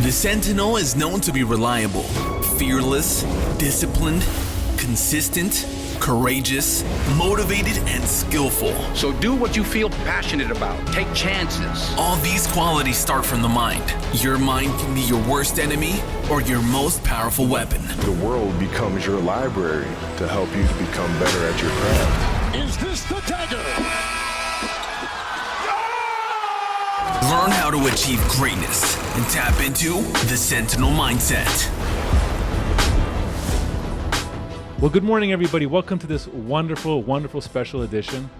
The Sentinel is known to be reliable, fearless, disciplined, consistent, courageous, motivated, and skillful. So do what you feel passionate about. Take chances. All these qualities start from the mind. Your mind can be your worst enemy or your most powerful weapon. The world becomes your library to help you to become better at your craft. Is this the dagger? Learn how to achieve greatness and tap into the Sentinel mindset. Well, good morning, everybody. Welcome to this wonderful, wonderful special edition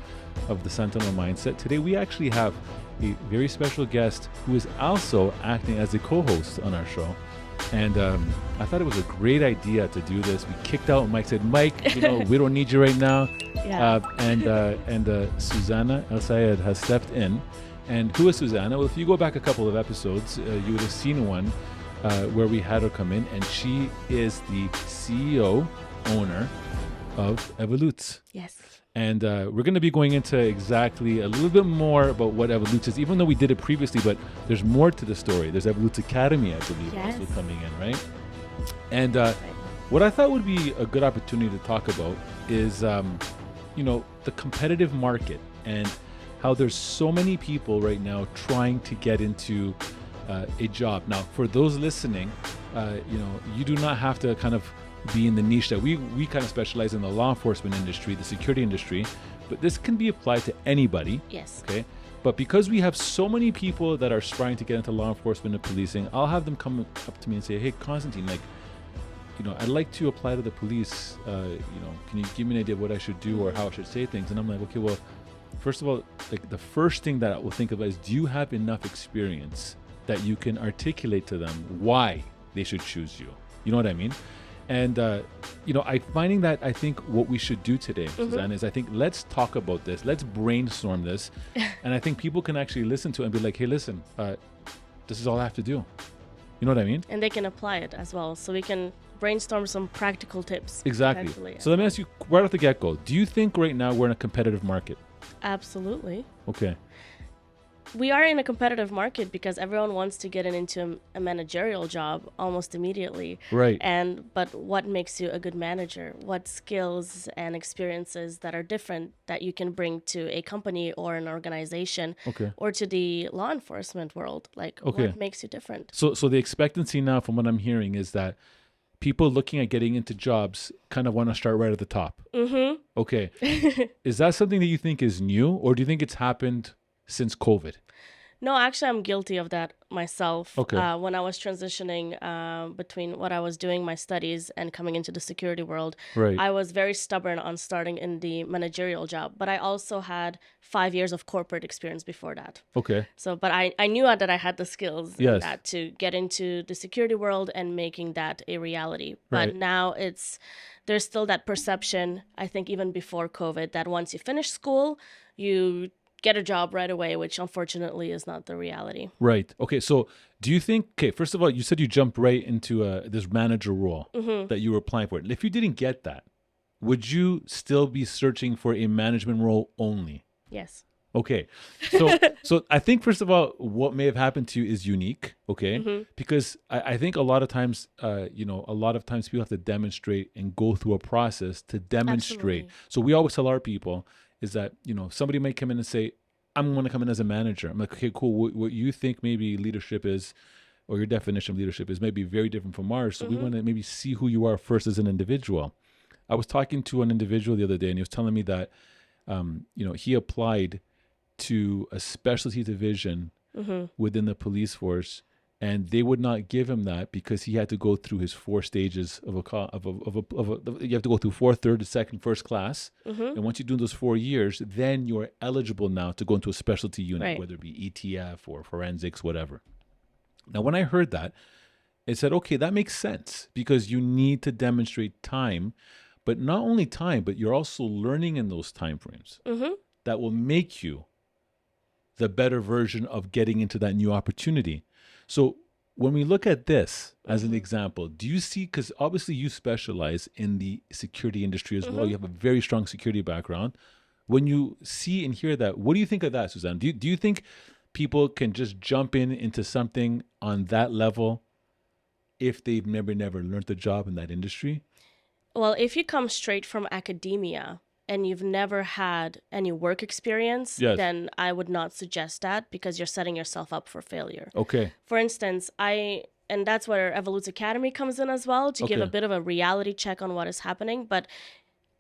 of the Sentinel Mindset. Today, we actually have a very special guest who is also acting as a co-host on our show. And I thought it was a great idea to do this. We kicked out Mike, said, Mike, we don't need you right now. Yeah. And Suzanna Alsayed has stepped in. And who is Suzanna? Well, if you go back a couple of episodes, you would have seen one where we had her come in, and she is the CEO, owner of Evolutes. Yes. And we're going to be going into exactly a little bit more about what Evolutes is, even though we did it previously, but there's more to the story. There's Evolutes Academy, I believe, also coming in, right? And what I thought would be a good opportunity to talk about is, the competitive market and how there's so many people right now trying to get into a job. Now, for those listening, you do not have to kind of be in the niche that we kind of specialize in the law enforcement industry, the security industry, but this can be applied to anybody. Yes. Okay. But because we have so many people that are aspiring to get into law enforcement and policing, I'll have them come up to me and say, hey, Constantine, I'd like to apply to the police. Can you give me an idea of what I should do or how I should say things? And I'm like, okay, well, first of all, the first thing that I will think of is, do you have enough experience that you can articulate to them why they should choose you? You know what I mean? And, I'm finding that I think what we should do today, Suzanne, is let's talk about this. Let's brainstorm this. And I think people can actually listen to it and be like, hey, listen, this is all I have to do. You know what I mean? And they can apply it as well. So we can brainstorm some practical tips. Exactly. So let me ask you right off the get-go, do you think right now we're in a competitive market? Absolutely. Okay. We are in a competitive market because everyone wants to get into a managerial job almost immediately. Right. But what makes you a good manager? What skills and experiences that are different that you can bring to a company or an organization or to the law enforcement world? What makes you different? So the expectancy now, from what I'm hearing, is that people looking at getting into jobs kind of want to start right at the top. Mm-hmm. Okay. Is that something that you think is new, or do you think it's happened since COVID? No, actually, I'm guilty of that myself. Okay. When I was transitioning between what I was doing, my studies, and coming into the security world, right. I was very stubborn on starting in the managerial job. But I also had 5 years of corporate experience before that. Okay. So, but I knew that I had the skills in Yes. that to get into the security world and making that a reality. But Right. now there's still that perception, I think even before COVID, that once you finish school, you get a job right away, which unfortunately is not the reality. Right. Okay. So do you think, first of all, you said you jumped right into this manager role that you were applying for. If you didn't get that, would you still be searching for a management role only? Yes. Okay. So I think, first of all, what may have happened to you is unique. Okay. Because I think a lot of times, people have to demonstrate and go through a process to demonstrate. Absolutely. So we always tell our people is that, somebody might come in and say, I'm going to come in as a manager. I'm like, okay, cool. What you think maybe leadership is, or your definition of leadership is, maybe very different from ours. So we want to maybe see who you are first as an individual. I was talking to an individual the other day, and he was telling me that, he applied to a specialty division within the police force, and they would not give him that because he had to go through his 4 stages you have to go through 4th, 3rd, 2nd, 1st class. And once you do those 4 years, then you're eligible now to go into a specialty unit, Right. whether it be ETF or forensics, whatever. Now, when I heard that, it said, okay, that makes sense because you need to demonstrate time, but not only time, but you're also learning in those time frames that will make you the better version of getting into that new opportunity. So when we look at this as an example, do you see, because obviously you specialize in the security industry as well, you have a very strong security background. When you see and hear that, what do you think of that, Suzanne? Do you think people can just jump into something on that level if they've never learned the job in that industry? Well, if you come straight from academia and you've never had any work experience, then I would not suggest that, because you're setting yourself up for failure. Okay. For instance, and that's where Evolute Academy comes in as well, to give a bit of a reality check on what is happening. But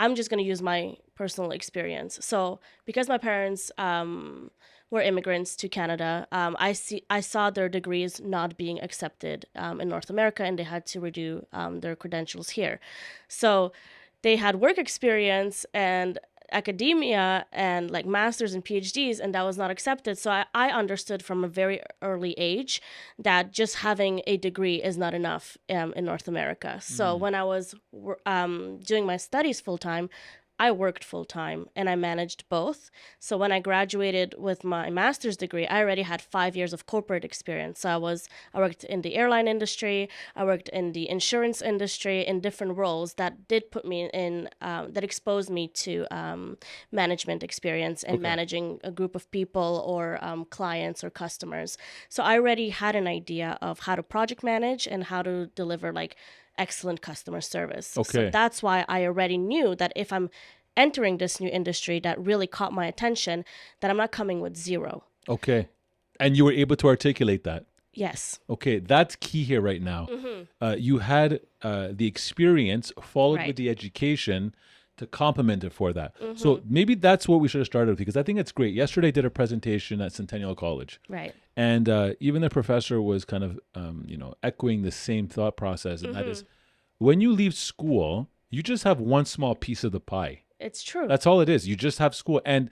I'm just going to use my personal experience. So because my parents were immigrants to Canada, I saw their degrees not being accepted in North America, and they had to redo their credentials here. So they had work experience and academia and like masters and PhDs, and that was not accepted. So I understood from a very early age that just having a degree is not enough in North America. So when I was doing my studies full time, I worked full time and I managed both. So when I graduated with my master's degree, I already had 5 years of corporate experience. So I worked in the airline industry, I worked in the insurance industry in different roles that did put me in, that exposed me to management experience and managing a group of people or clients or customers. So I already had an idea of how to project manage and how to deliver like excellent customer service. Okay. So that's why I already knew that if I'm entering this new industry that really caught my attention, that I'm not coming with zero. Okay. And you were able to articulate that? Yes. Okay. That's key here right now. You had the experience followed with the education to complement it for that. So maybe that's what we should have started with, because I think it's great. Yesterday I did a presentation at Centennial College. Right. And even the professor was kind of, echoing the same thought process. And that is, when you leave school, you just have one small piece of the pie. It's true. That's all it is. You just have school. And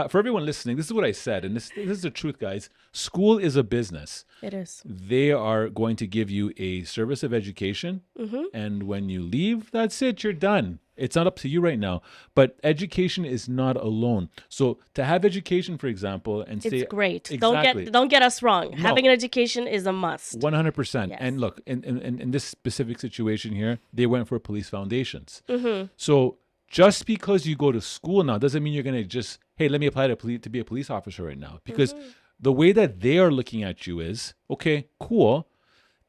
for everyone listening, this is what I said. And this is the truth, guys. School is a business. It is. They are going to give you a service of education. And when you leave, that's it. You're done. It's not up to you right now. But education is not alone. So to have education, for example, and it's great. Exactly. Don't get us wrong. No. Having an education is a must. 100%. Yes. And look, in this specific situation here, they went for police foundations. So just because you go to school now doesn't mean you're going to just, hey, let me apply to be a police officer right now. Because the way that they are looking at you is, okay, cool.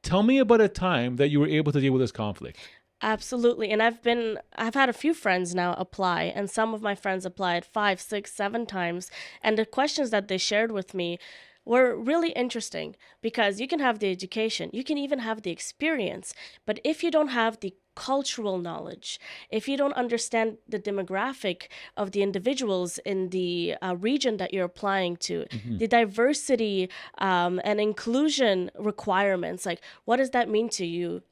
Tell me about a time that you were able to deal with this conflict. Absolutely. And I've had a few friends now apply, and some of my friends applied 5, 6, 7 times. And the questions that they shared with me were really interesting, because you can have the education, you can even have the experience, but if you don't have the cultural knowledge, if you don't understand the demographic of the individuals in the region that you're applying to, the diversity and inclusion requirements, like what does that mean to you?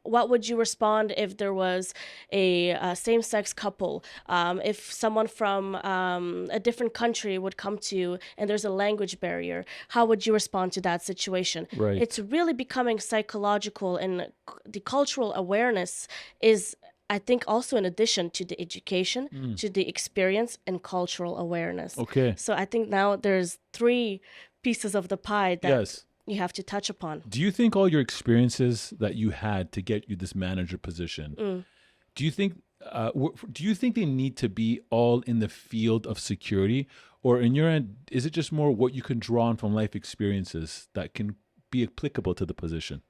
What would you respond if there was a same-sex couple? If someone from a different country would come to you and there's a language barrier, how would you respond to that situation? Right. It's really becoming psychological, and the cultural awareness is, I think, also in addition to the education, to the experience and cultural awareness. Okay. So I think now there's 3 pieces of the pie that you have to touch upon. Do you think all your experiences that you had to get you this manager position, do you think they need to be all in the field of security, or in your end, is it just more what you can draw on from life experiences that can be applicable to the position?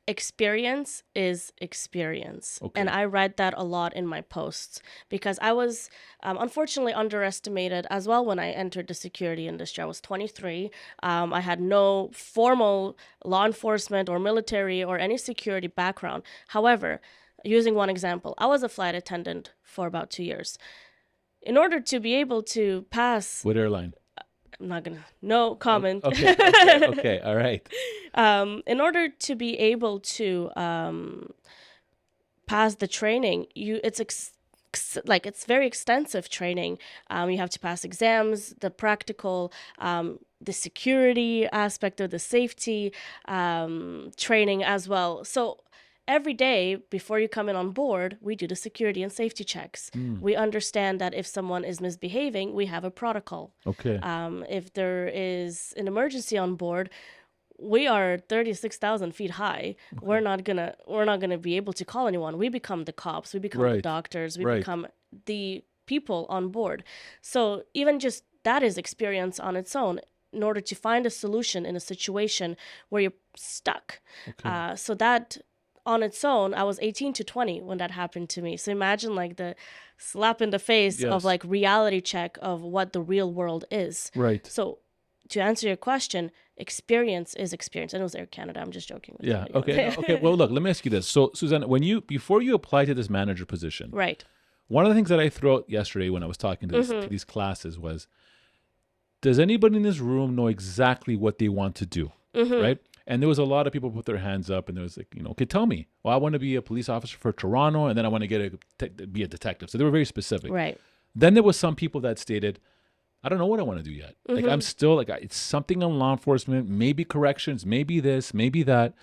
Experience is experience. Okay. And I read that a lot in my posts, because I was unfortunately underestimated as well when I entered the security industry. I was 23. I had no formal law enforcement or military or any security background. However, using one example, I was a flight attendant for about 2 years. In order to be able to pass... What airline? I'm not gonna. No comment. Okay. All right. In order to be able to pass the training, it's very extensive training. You have to pass exams, the practical, the security aspect of the safety training as well. So every day before you come in on board, we do the security and safety checks. We understand that if someone is misbehaving, we have a protocol. Okay. If there is an emergency on board, we are 36,000 feet high. Okay. We're not gonna be able to call anyone. We become the cops. We become the doctors. We become the people on board. So even just that is experience on its own, in order to find a solution in a situation where you're stuck. Okay. So that on its own, I was 18 to 20 when that happened to me. So imagine like the slap in the face of like reality check of what the real world is. Right. So to answer your question, experience is experience. I know it's Air Canada. I'm just joking with you. Okay. Okay. Well, look, let me ask you this. So, Suzanna, before you apply to this manager position, right. One of the things that I threw out yesterday when I was talking to these classes was, does anybody in this room know exactly what they want to do? Right. And there was a lot of people put their hands up, and there was like, okay, tell me. Well, I want to be a police officer for Toronto, and then I want to be a detective. So they were very specific. Right. Then there was some people that stated, I don't know what I want to do yet. Like I'm still like, it's something on law enforcement, maybe corrections, maybe this, maybe that.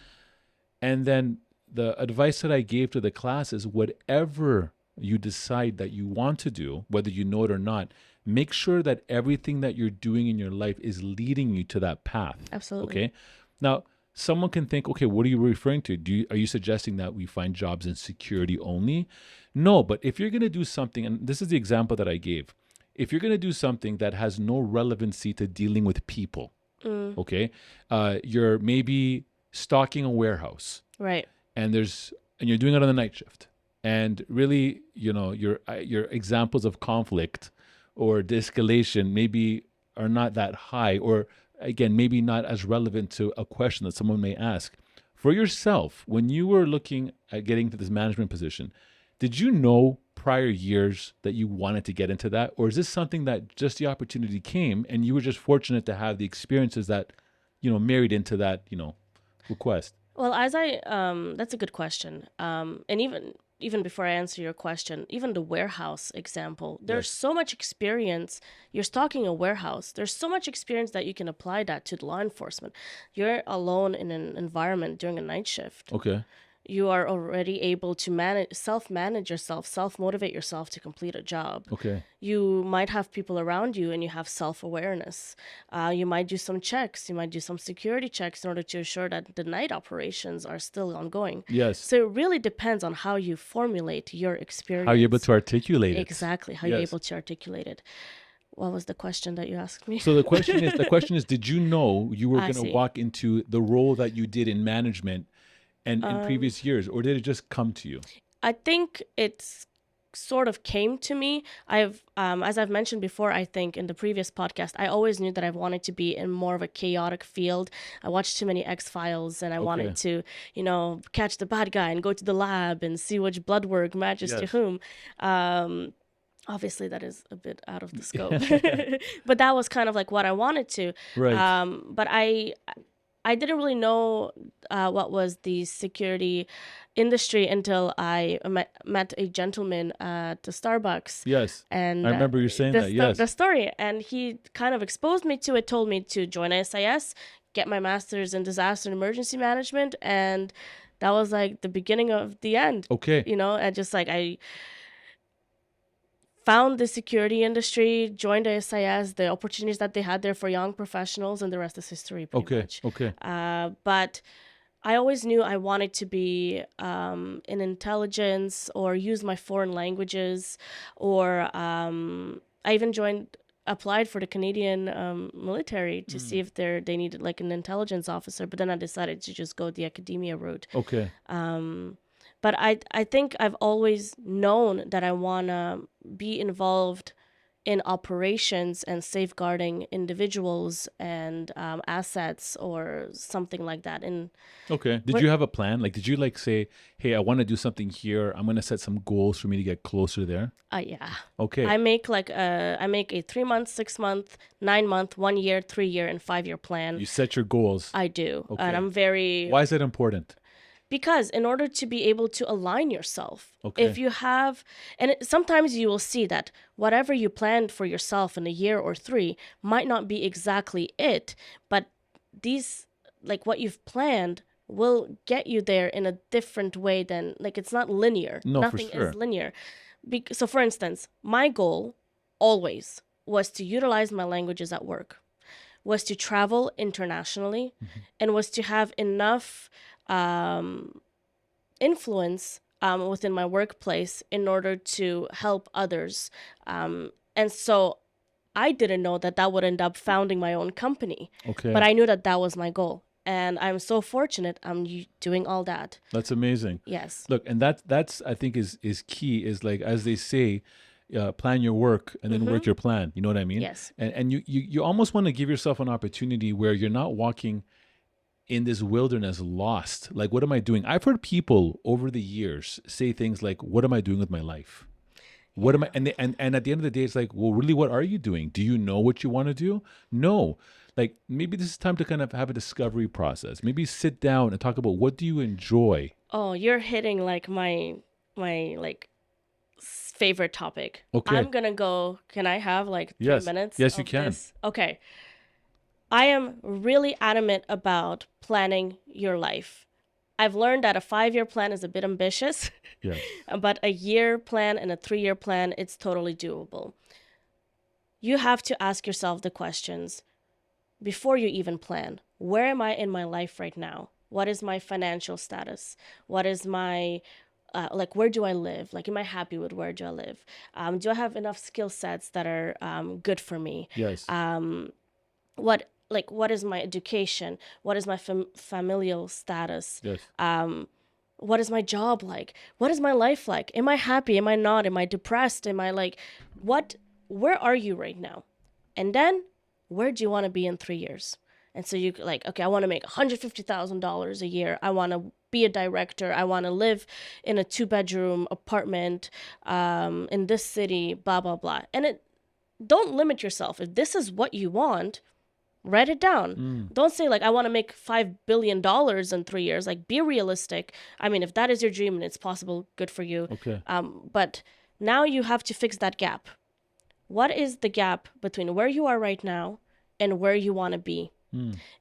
And then the advice that I gave to the class is whatever you decide that you want to do, whether you know it or not, make sure that everything that you're doing in your life is leading you to that path. Absolutely. Okay. Now, someone can think, okay, what are you referring to? Are you suggesting that we find jobs in security only? No, but if you're going to do something, and this is the example that I gave, if you're going to do something that has no relevancy to dealing with people, okay, you're maybe stocking a warehouse, right, and you're doing it on the night shift, and really, your examples of conflict or de-escalation maybe are not that high, or again, maybe not as relevant to a question that someone may ask. For yourself, when you were looking at getting to this management position, did you know prior years that you wanted to get into that? Or is this something that just the opportunity came and you were just fortunate to have the experiences that, married into that, request? Well, that's a good question. And even before I answer your question, even the warehouse example, there's so much experience. You're stocking a warehouse. There's so much experience that you can apply that to law enforcement. You're alone in an environment during a night shift. Okay. You are already able to self-manage yourself, self-motivate yourself to complete a job. Okay. You might have people around you and you have self-awareness. You might do some checks. You might do some security checks in order to ensure that the night operations are still ongoing. Yes. So it really depends on how you formulate your experience. How you're able to articulate it. Exactly. How you're able to articulate it. What was the question that you asked me? So the question is, did you know you were going to walk into the role that you did in management and in previous years, or did it just come to you? I think it's sort of came to me. As I've mentioned before, I think in the previous podcast, I always knew that I wanted to be in more of a chaotic field. I watched too many X-Files, and I wanted to, catch the bad guy and go to the lab and see which blood work matches to whom. Obviously, that is a bit out of the scope, but that was kind of like what I wanted to. Right. But I didn't really know what was the security industry until I met a gentleman at the Starbucks. Yes, and I remember you saying that, yes. The story, and he kind of exposed me to it, told me to join ISIS, get my master's in disaster and emergency management, and that was like the beginning of the end. Okay. And just like I found the security industry, joined ISIS, the opportunities that they had there for young professionals, and the rest is history, pretty much. Okay. But I always knew I wanted to be in intelligence or use my foreign languages, or I even applied for the Canadian military to see if they needed like an intelligence officer, but then I decided to just go the academia route. Okay. But I think I've always known that I want to be involved in operations and safeguarding individuals and assets or something like that. Okay. Did you have a plan? Like, did you say, hey, I want to do something here. I'm going to set some goals for me to get closer there? Yeah. Okay. I make a 3 month, 6 month, 9 month, 1 year, 3 year, and 5 year plan. You set your goals. I do. Okay. And I'm very... Why is that important? Because in order to be able to align yourself, if you have, sometimes you will see that whatever you planned for yourself in a year or 3 might not be exactly it, but what you've planned will get you there in a different way than, it's not linear. No, Nothing for sure. is linear. So for instance, my goal always was to utilize my languages at work, was to travel internationally, and was to have enough influence within my workplace in order to help others. And so I didn't know that would end up founding my own company. Okay. But I knew that was my goal. And I'm so fortunate I'm doing all that. That's amazing. Yes. Look, and that's I think is key, is like, as they say, plan your work and then work your plan. You know what I mean? Yes. And you almost want to give yourself an opportunity where you're not walking in this wilderness lost. Like, what am I doing? I've heard people over the years say things like, what am I doing with my life? What am I? And at the end of the day, it's like, well, really, what are you doing? Do you know what you want to do? No. Like, maybe this is time to kind of have a discovery process. Maybe sit down and talk about, what do you enjoy? Oh, you're hitting like my like favorite topic. Okay. I'm gonna go. Can I have like 3 minutes? Yes, you of can. This? Okay. I am really adamant about planning your life. I've learned that a 5-year plan is a bit ambitious, Yeah. but a year plan and a 3-year plan, it's totally doable. You have to ask yourself the questions before you even plan. Where am I in my life right now? What is my financial status? What is my, where do I live? Like, am I happy with where do I live? Do I have enough skill sets that are good for me? Yes. What is my education? What is my familial status? Yes. What is my job like? What is my life like? Am I happy? Am I not? Am I depressed? Am I like, where are you right now? And then, where do you want to be in 3 years? And so you like, okay, I want to make $150,000 a year. I want to be a director. I want to live in a 2-bedroom apartment in this city, blah, blah, blah. And don't limit yourself. If this is what you want, write it down. Don't say like, I want to make $5 billion in 3 years. Like, be realistic. I mean, if that is your dream and it's possible, good for you. Okay. But now you have to fix that gap. What is the gap between where you are right now and where you want to be?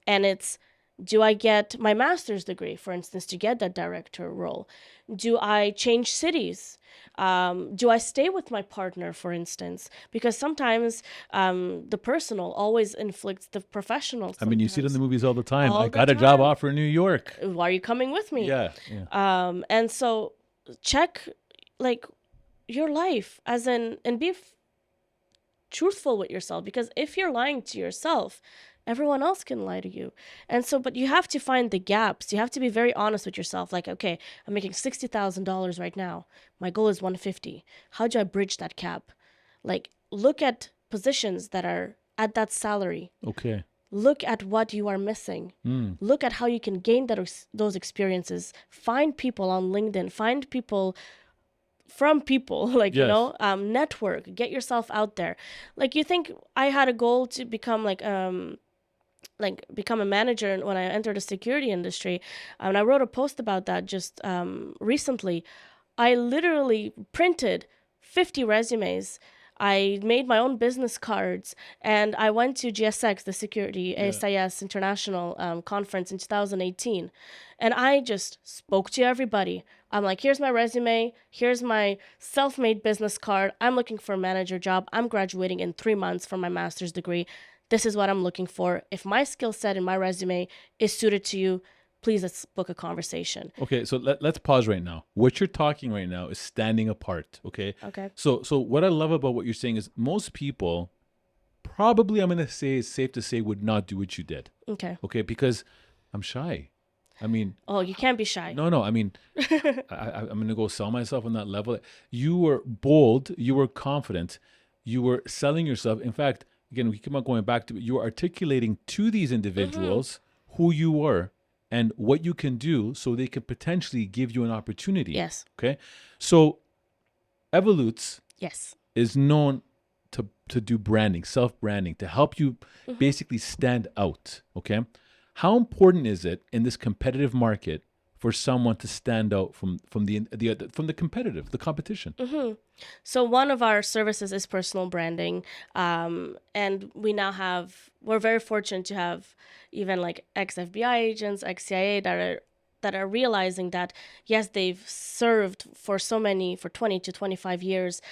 And it's, do I get my master's degree, for instance, to get that director role? Do I change cities? Do I stay with my partner, for instance? Because sometimes the personal always inflicts the professional. Sometimes. I mean, you see it in the movies all the time. All I the got a time. job offer in New York. Why are you coming with me? Yeah. And so check like your life and be truthful with yourself, because if you're lying to yourself, everyone else can lie to you. And so, but you have to find the gaps. You have to be very honest with yourself. Like, okay, I'm making $60,000 right now. My goal is 150. How do I bridge that gap? Like, look at positions that are at that salary. Okay. Look at what you are missing. Look at how you can gain those experiences. Find people on LinkedIn. Find people from people, like, yes. network. Get yourself out there. Like, you think I had a goal to become become a manager when I entered the security industry. And I wrote a post about that just recently. I literally printed 50 resumes. I made my own business cards, and I went to GSX, the Security ASIS International conference in 2018. And I just spoke to everybody. I'm like, here's my resume. Here's my self-made business card. I'm looking for a manager job. I'm graduating in 3 months from my master's degree. This is what I'm looking for. If my skill set and my resume is suited to you, please let's book a conversation. Okay, so let's pause right now. What you're talking right now is standing apart, okay? Okay. So what I love about what you're saying is most people probably, I'm going to say, it's safe to say, would not do what you did. Okay. Okay, because I'm shy. I mean... Oh, you can't be shy. No, I mean, I'm going to go sell myself on that level. You were bold. You were confident. You were selling yourself. In fact, again, we keep on going back to it. You were articulating to these individuals who you were and what you can do so they could potentially give you an opportunity. Yes. Okay. So Evolutes Yes. is known to do branding, self-branding, to help you basically stand out. Okay. How important is it in this competitive market for someone to stand out from the competition? So one of our services is personal branding, and we're very fortunate to have even like ex-FBI agents, ex-CIA that are realizing that, yes, they've served for 20 to 25 years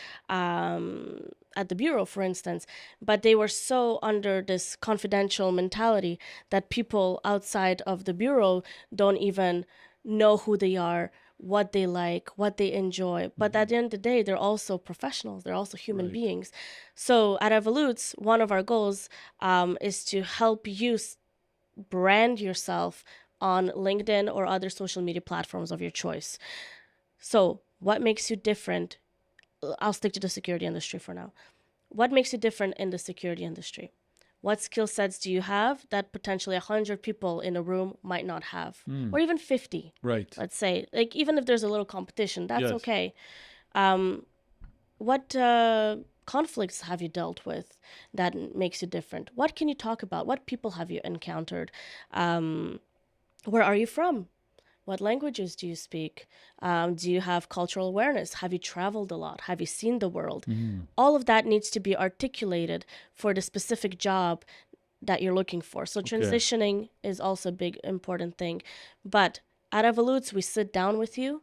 at the Bureau, for instance, but they were so under this confidential mentality that people outside of the Bureau don't even know who they are, what they like, what they enjoy. But at the end of the day, they're also professionals. They're also human beings. So at Evolutes, one of our goals is to help you brand yourself on LinkedIn or other social media platforms of your choice. So what makes you different? I'll stick to the security industry for now. What makes you different in the security industry? What skill sets do you have that potentially 100 people in a room might not have? Or even 50, Right. let's say. Like, even if there's a little competition, that's Yes. okay. What conflicts have you dealt with that makes you different? What can you talk about? What people have you encountered? Where are you from? What languages do you speak? Do you have cultural awareness? Have you traveled a lot? Have you seen the world? All of that needs to be articulated for the specific job that you're looking for. So transitioning is also a big, important thing. But at Evolutes, we sit down with you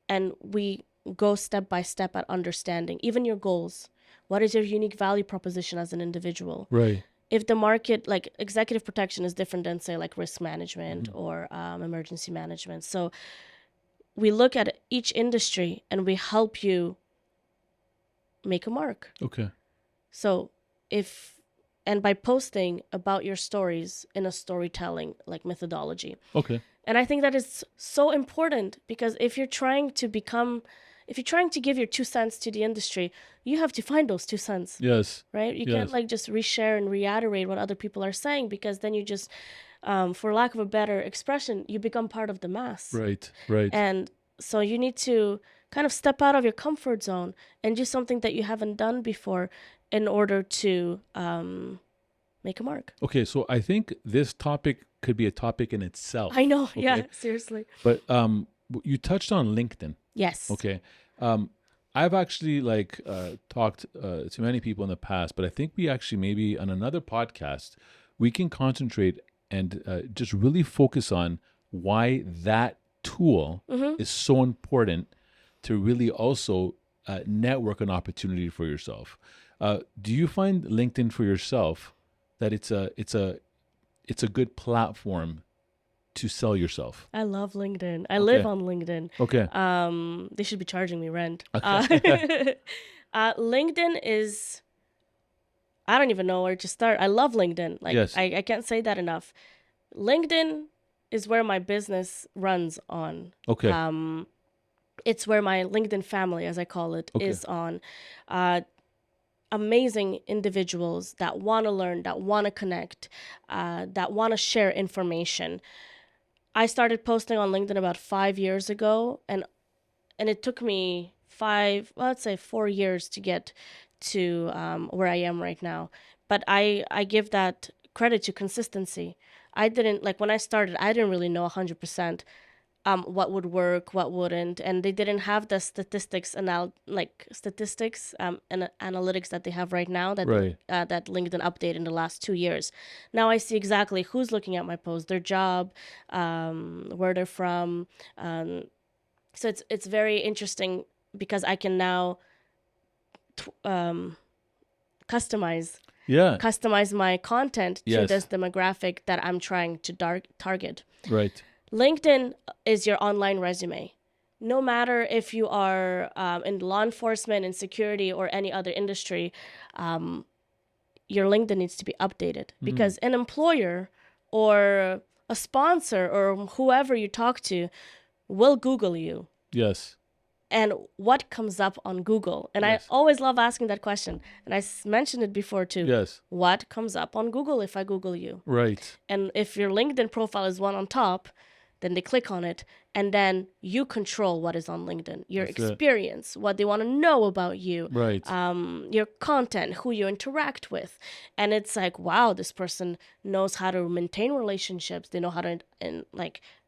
and we go step by step at understanding even your goals. What is your unique value proposition as an individual? Right. If the market, like executive protection is different than, say, like risk management or emergency management. So we look at each industry and we help you make a mark. Okay. So and by posting about your stories in a storytelling like methodology. Okay. And I think that is so important, because if you're trying to give your 2 cents to the industry, you have to find those 2 cents. Yes. Right? You can't like just reshare and reiterate what other people are saying, because then you just, for lack of a better expression, you become part of the mass. Right. Right. And so you need to kind of step out of your comfort zone and do something that you haven't done before in order to make a mark. Okay. So I think this topic could be a topic in itself. I know. Okay? Yeah, seriously. But you touched on LinkedIn. Yes. Okay. I've actually talked to many people in the past, but I think we actually maybe on another podcast, we can concentrate and just really focus on why that tool is so important to really also network an opportunity for yourself. Do you find LinkedIn for yourself that it's a good platform to sell yourself? I love LinkedIn. I live on LinkedIn. Okay. They should be charging me rent. Okay. LinkedIn is, I don't even know where to start. I love LinkedIn. Like, Yes. I can't say that enough. LinkedIn is where my business runs on. Okay. It's where my LinkedIn family, as I call it, is on. Amazing individuals that want to learn, that want to connect, that want to share information. I started posting on LinkedIn about 5 years ago, and it took me 4 years to get to where I am right now. But I give that credit to consistency. I didn't, like, when I started, I didn't really know 100% what would work, what wouldn't, and they didn't have the statistics and analytics that they have right now, that that LinkedIn updated in the last 2 years. Now I see exactly who's looking at my post, their job, where they're from. So it's very interesting, because I can now customize my content to this demographic that I'm trying to target. Right. LinkedIn is your online resume. No matter if you are in law enforcement, in security, or any other industry, your LinkedIn needs to be updated, because an employer or a sponsor or whoever you talk to will Google you. Yes. And what comes up on Google? And I always love asking that question. And I mentioned it before too. Yes. What comes up on Google if I Google you? Right. And if your LinkedIn profile is one on top, then they click on it, and then you control what is on LinkedIn, your experience, what they want to know about you, right? Your content, who you interact with. And it's like, wow, this person knows how to maintain relationships. They know how to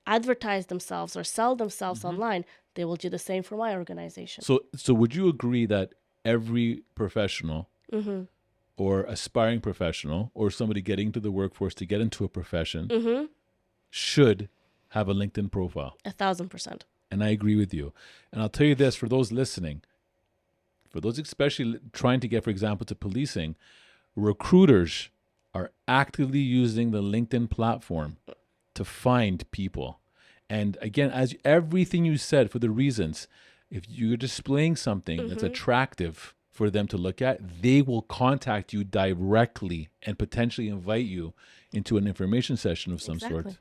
advertise themselves or sell themselves online. They will do the same for my organization. So would you agree that every professional or aspiring professional or somebody getting into the workforce to get into a profession should have a LinkedIn profile? 1,000%. And I agree with you. And I'll tell you this, for those listening, for those especially trying to get, for example, to policing, recruiters are actively using the LinkedIn platform to find people. And again, as everything you said, for the reasons, if you're displaying something that's attractive for them to look at, they will contact you directly and potentially invite you into an information session of some sort.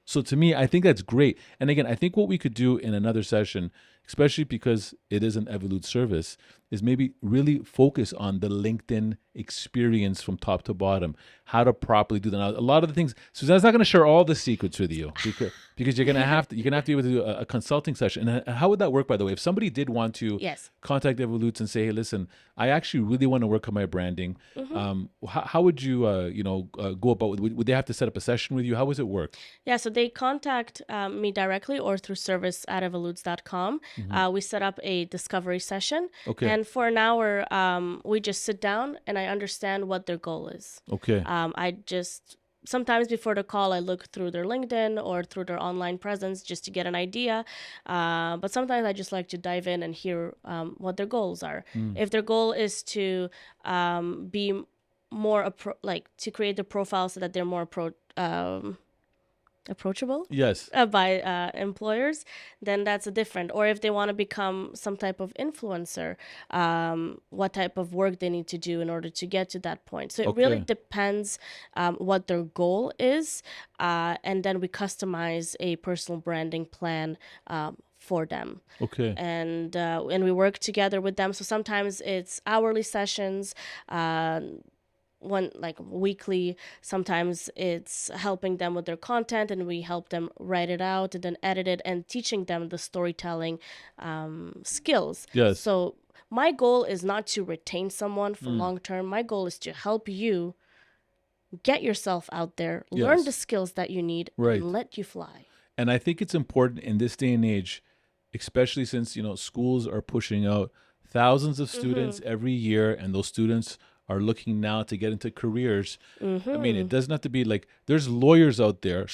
So to me, I think that's great. And again, I think what we could do in another session, especially because it is an Evolute service, is maybe really focus on the LinkedIn experience from top to bottom, how to properly do that. Now, a lot of the things, Suzanna's not going to share all the secrets with you because you're going to have to be able to do a consulting session. And how would that work, by the way? If somebody did want to contact Evolute and say, hey, listen, I actually really want to work on my branding, how would you, go about it? Would they have to set up a session with you? How does it work? Yeah, so they contact me directly or through service@evolutes.com. We set up a discovery session. Okay. And for an hour, we just sit down and I understand what their goal is. Okay. Sometimes before the call, I look through their LinkedIn or through their online presence just to get an idea. But sometimes I just like to dive in and hear what their goals are. If their goal is to be more to create the profile so that they're more approachable by employers, then that's a different. Or if they want to become some type of influencer, what type of work they need to do in order to get to that point. So it really depends what their goal is, and then we customize a personal branding plan for them. Okay. And we work together with them. So sometimes it's hourly sessions, weekly. Sometimes it's helping them with their content and we help them write it out and then edit it and teaching them the storytelling skills. Yes. So my goal is not to retain someone for long term. My goal is to help you get yourself out there, learn the skills that you need, and let you fly. And I think it's important in this day and age, especially since, schools are pushing out thousands of students every year, and those students are looking now to get into careers. I mean, it doesn't have to be like, there's lawyers out there.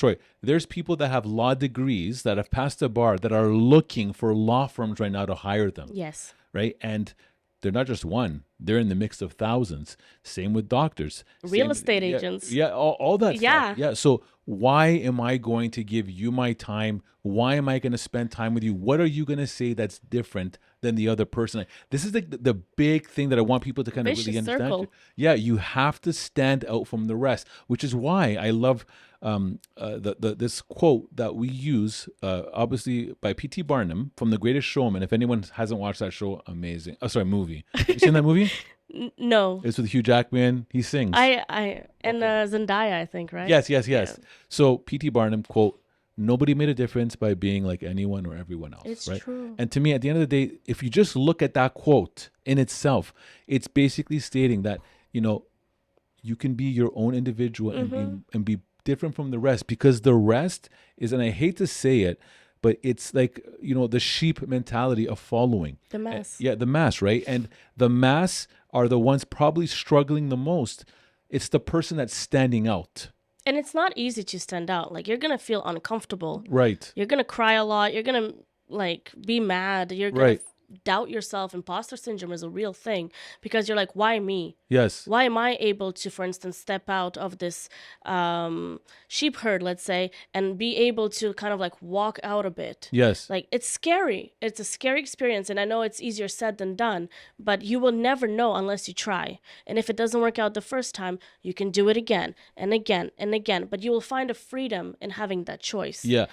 There's people that have law degrees that have passed the bar that are looking for law firms right now to hire them. Yes. Right? And they're not just one. They're in the mix of thousands. Same with doctors. Real estate agents. Yeah, all that stuff. Yeah. So why am I going to give you my time? Why am I going to spend time with you? What are you going to say that's different than the other person? This is the big thing that I want people to kind of really understand. Circle. Yeah, you have to stand out from the rest, which is why I love this quote that we use, obviously by P.T. Barnum from The Greatest Showman. If anyone hasn't watched that show, amazing. Oh, sorry, movie. You seen that movie? No. It's with Hugh Jackman. He sings. Zendaya, I think, right? Yes. Yeah. So P.T. Barnum, quote, nobody made a difference by being like anyone or everyone else. It's right? true. And to me, at the end of the day, if you just look at that quote in itself, it's basically stating that, you can be your own individual and be different from the rest, because the rest is, and I hate to say it, but it's like, the sheep mentality of following. The mass. The mass, right? And the mass are the ones probably struggling the most. It's the person that's standing out. And it's not easy to stand out. Like, you're going to feel uncomfortable. Right. You're going to cry a lot. You're going to, be mad. You're going to doubt yourself. Imposter syndrome is a real thing, because you're like, why me? Yes. Why am I able to, for instance, step out of this sheep herd, let's say, and be able to kind of walk out a bit? Yes. It's scary. It's a scary experience. And I know it's easier said than done, but you will never know unless you try. And if it doesn't work out the first time, you can do it again and again and again. But you will find a freedom in having that choice. Yeah.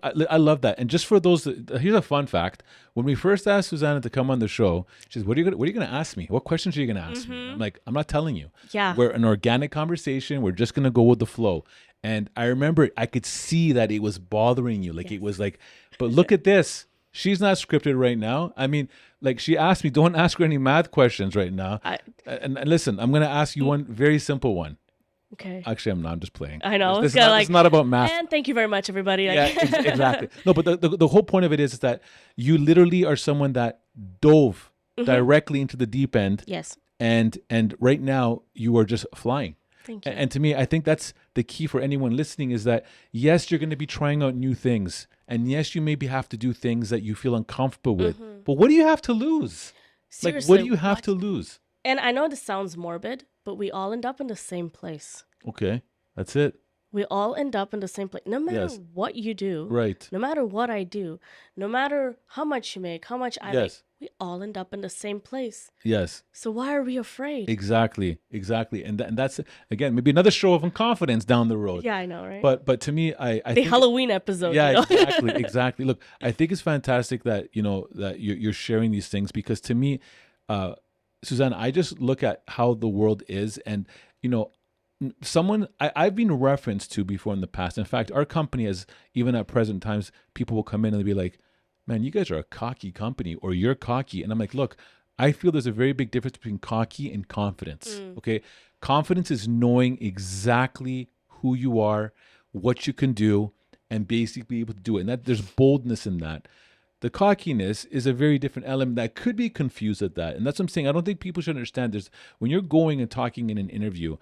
I love that. And just for those, here's a fun fact. When we first asked Suzanna to come on the show, she says, what are you going to ask me? What questions are you going to ask me? I'm like, I'm not telling you. Yeah. We're an organic conversation. We're just going to go with the flow. And I remember I could see that it was bothering you. It was like, but look at this. She's not scripted right now. I mean, she asked me, don't ask her any math questions right now. And listen, I'm going to ask you one very simple one. Okay. Actually, I'm not. I'm just playing. I know. This is not about math. And thank you very much, everybody. Yeah, exactly. No, but the whole point of it is that you literally are someone that dove directly into the deep end. Yes. And right now you are just flying. Thank you. And to me, I think that's the key for anyone listening, is that yes, you're going to be trying out new things, and yes, you maybe have to do things that you feel uncomfortable with. But what do you have to lose? Seriously, what do you have to lose? And I know this sounds morbid, but we all end up in the same place. Okay, that's it. We all end up in the same place. No matter what you do, right? No matter what I do, no matter how much you make, how much I make, we all end up in the same place. Yes. So why are we afraid? Exactly. And that's, again, maybe another show of confidence down the road. Yeah, I know, right? But to me, I the think, Halloween episode. yeah, you know? exactly. Look, I think it's fantastic that, that you're sharing these things, because to me, Suzanne, I just look at how the world is, and, someone I've been referenced to before in the past. In fact, our company has, even at present times, people will come in and they'll be like, man, you guys are a cocky company, or you're cocky. And I'm like, look, I feel there's a very big difference between cocky and confidence. Okay. Confidence is knowing exactly who you are, what you can do, and basically be able to do it. And that there's boldness in that. The cockiness is a very different element that could be confused at that. And that's what I'm saying. I don't think people should understand this. When you're going and talking in an interview,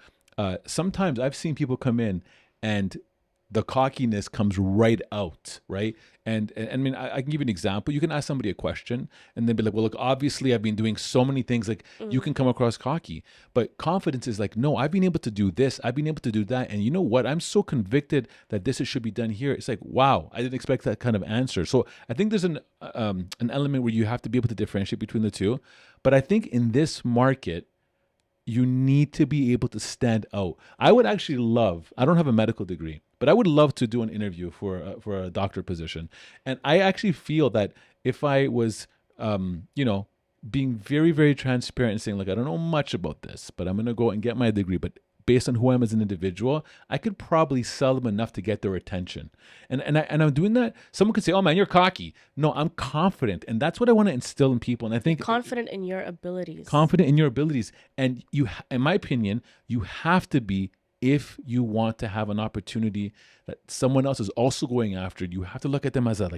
sometimes I've seen people come in and the cockiness comes right out, right? And I mean, I can give you an example. You can ask somebody a question and they'll be like, well, look, obviously I've been doing so many things. Like, you can come across cocky, but confidence is like, no, I've been able to do this. I've been able to do that. And you know what? I'm so convicted that this should be done here. It's like, wow, I didn't expect that kind of answer. So I think there's an element where you have to be able to differentiate between the two. But I think in this market, you need to be able to stand out. I would actually love, I don't have a medical degree, but I would love to do an interview for a doctor position. And I actually feel that if I was, being very, very transparent and saying, like, I don't know much about this, but I'm going to go and get my degree. But based on who I am as an individual, I could probably sell them enough to get their attention. And I'm doing that. Someone could say, oh man, you're cocky. No, I'm confident. And that's what I want to instill in people. And I think confident in your abilities. Confident in your abilities. And you, in my opinion, you have to be, if you want to have an opportunity that someone else is also going after. You have to look at them as a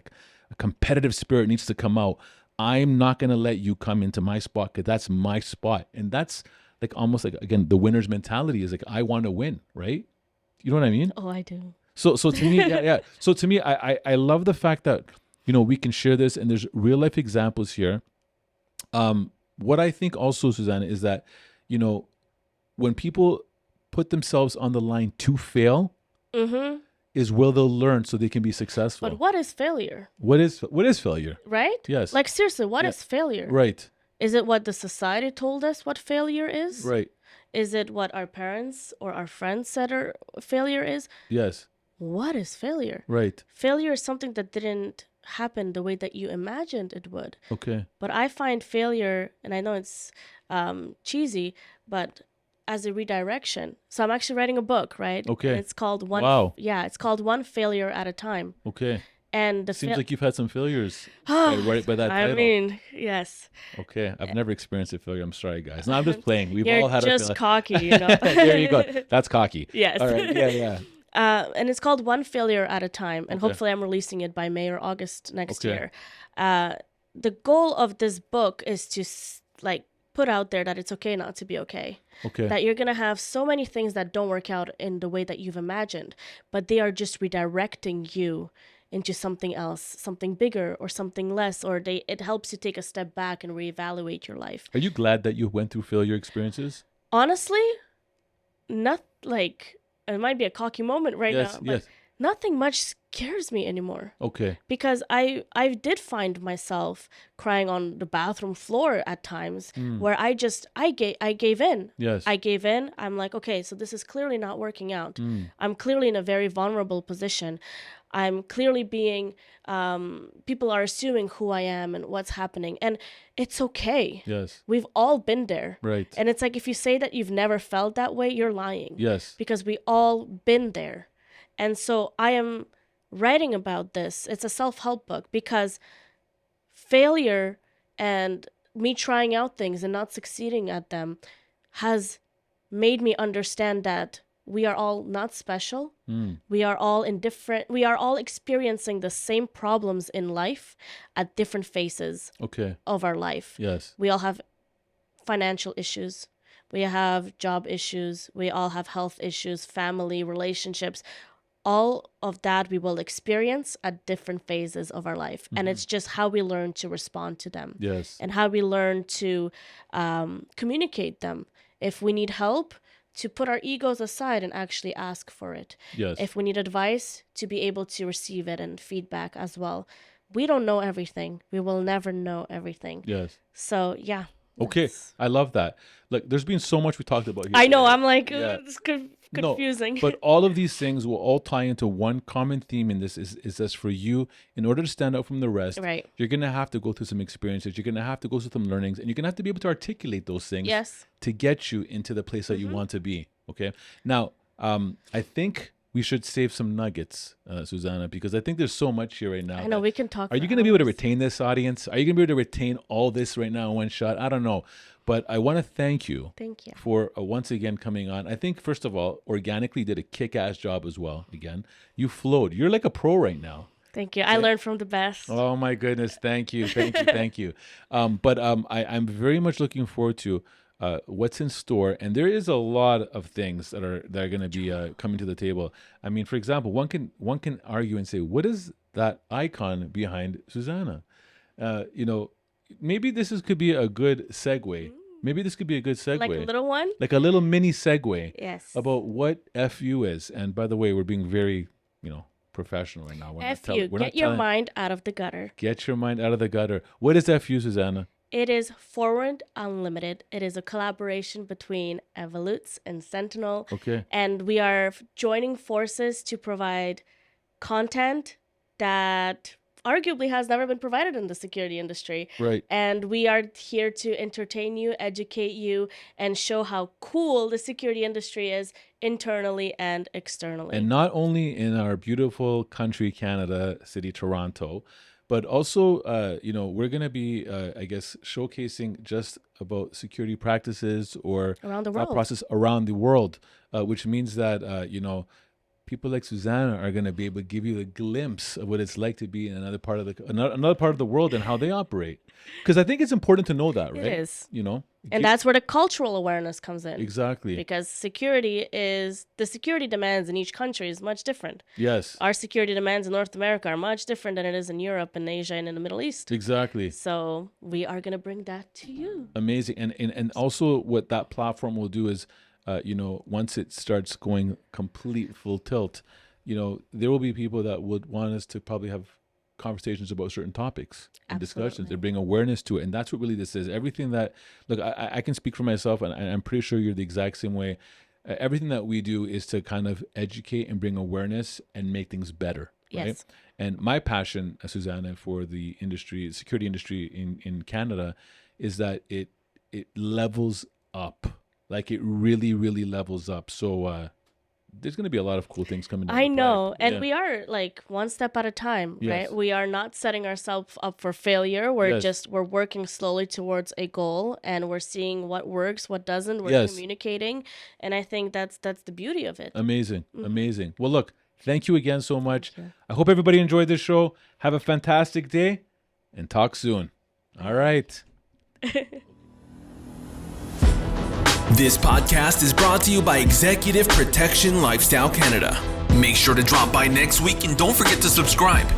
competitive spirit needs to come out. I'm not going to let you come into my spot, because that's my spot. And that's like almost like, again, the winner's mentality is like, I want to win, right? You know what I mean? Oh, I do. So to me, yeah. So to me, I love the fact that, we can share this, and there's real life examples here. What I think also, Susanna, is that, when people put themselves on the line to fail, is where they'll learn so they can be successful. But what is failure? What is failure? Right? Yes. Like, seriously, what is failure? Right. Is it what the society told us what failure is? Right. Is it what our parents or our friends said failure is? Yes. What is failure? Right. Failure is something that didn't happen the way that you imagined it would. Okay. But I find failure, and I know it's cheesy, but as a redirection. So I'm actually writing a book, right? Okay. And it's called it's called One Failure at a Time. Okay. And the seems like you've had some failures right by that title. I mean, yes. Okay, I've never experienced a failure. I'm sorry, guys. No, I'm just playing. We've You're all had just cocky, you know. There you go. That's cocky. Yes. All right. Yeah. And it's called One Failure at a Time, and hopefully I'm releasing it by May or August next year. The goal of this book is to put out there that it's okay not to be okay. Okay. That you're going to have so many things that don't work out in the way that you've imagined, but they are just redirecting you into something else, something bigger or something less, or it helps you take a step back and reevaluate your life. Are you glad that you went through failure experiences? Honestly, not it might be a cocky moment now, but nothing much scares me anymore. Okay. Because I did find myself crying on the bathroom floor at times where I gave in. Yes. I gave in. I'm like, okay, so this is clearly not working out. I'm clearly in a very vulnerable position. I'm clearly being, people are assuming who I am and what's happening. And it's okay. Yes. We've all been there. Right. And it's like, if you say that you've never felt that way, you're lying. Yes. Because we all been there. And so I am writing about this. It's a self-help book because failure and me trying out things and not succeeding at them has made me understand that we are all not special. We are all we are all experiencing the same problems in life at different phases of our life. Yes. We all have financial issues. We have job issues. We all have health issues, family, relationships. All of that we will experience at different phases of our life. And it's just how we learn to respond to them. Yes. And how we learn to communicate them. If we need help, to put our egos aside and actually ask for it. Yes. If we need advice, to be able to receive it and feedback as well. we don't know everything. We will never know everything. Yes. So, yeah. Okay. I love that. Look, there's been so much we talked about here I know. today. I'm like, it's confusing. No, but all of these things will all tie into one common theme in this is that for you, in order to stand out from the rest, right. you're going to have to go through some experiences. You're going to have to go through some learnings, and you're going to have to be able to articulate those things yes. to get you into the place that you want to be. Okay. Now, I think we should save some nuggets, Suzanna, because I think there's so much here right now. I know we can talk. Are you going to be able to retain this audience? Are you going to be able to retain all this right now in one shot? I don't know. But I want to thank you. Thank you. For once again coming on. I think, first of all, organically did a kick-ass job as well. Again, you flowed. You're like a pro right now. Thank you. I learned from the best. Oh, my goodness. Thank you. Thank you. But I'm very much looking forward to what's in store, and there is a lot of things that are going to be coming to the table. I mean, for example, one can argue and say, what is that icon behind Suzanna? Maybe this could be a good segue. Maybe this could be a good segue. Like a little one? Like a little mini segue. Yes. About what FU is. And by the way, we're being very, professional right now. FU, get your mind out of the gutter. Get your mind out of the gutter. What is FU, Suzanna? It is Forward Unlimited. It is a collaboration between Evolutes and Sentinel. Okay. And we are joining forces to provide content that arguably has never been provided in the security industry. Right. And we are here to entertain you, educate you, and show how cool the security industry is internally and externally. And not only in our beautiful country, Canada, city, Toronto, but also, we're going to be, showcasing just about security practices or around the world. Process around the world, which means that, people like Suzanna are going to be able to give you a glimpse of what it's like to be in another part of the world and how they operate. Because I think it's important to know that, right? It is. And that's where the cultural awareness comes in. Exactly. Because the security demands in each country is much different. Yes. Our security demands in North America are much different than it is in Europe and Asia and in the Middle East. Exactly. So we are going to bring that to you. Amazing. And also what that platform will do is, once it starts going complete full tilt, there will be people that would want us to probably have conversations about certain topics and discussions and bring awareness to it. And that's what really this is. Everything that, look, I can speak for myself, and I'm pretty sure you're the exact same way. Everything that we do is to kind of educate and bring awareness and make things better. Right? Yes. And my passion, Suzanna, for the security industry in Canada is that it levels up. Like it really, really levels up. So there's going to be a lot of cool things coming down I know. pipe. And we are like one step at a time, Yes. right? We are not setting ourselves up for failure. We're we're working slowly towards a goal, and we're seeing what works, what doesn't. We're communicating. And I think that's the beauty of it. Amazing. Amazing. Well, look, thank you again so much. I hope everybody enjoyed this show. Have a fantastic day and talk soon. All right. This podcast is brought to you by Executive Protection Lifestyle Canada. Make sure to drop by next week and don't forget to subscribe.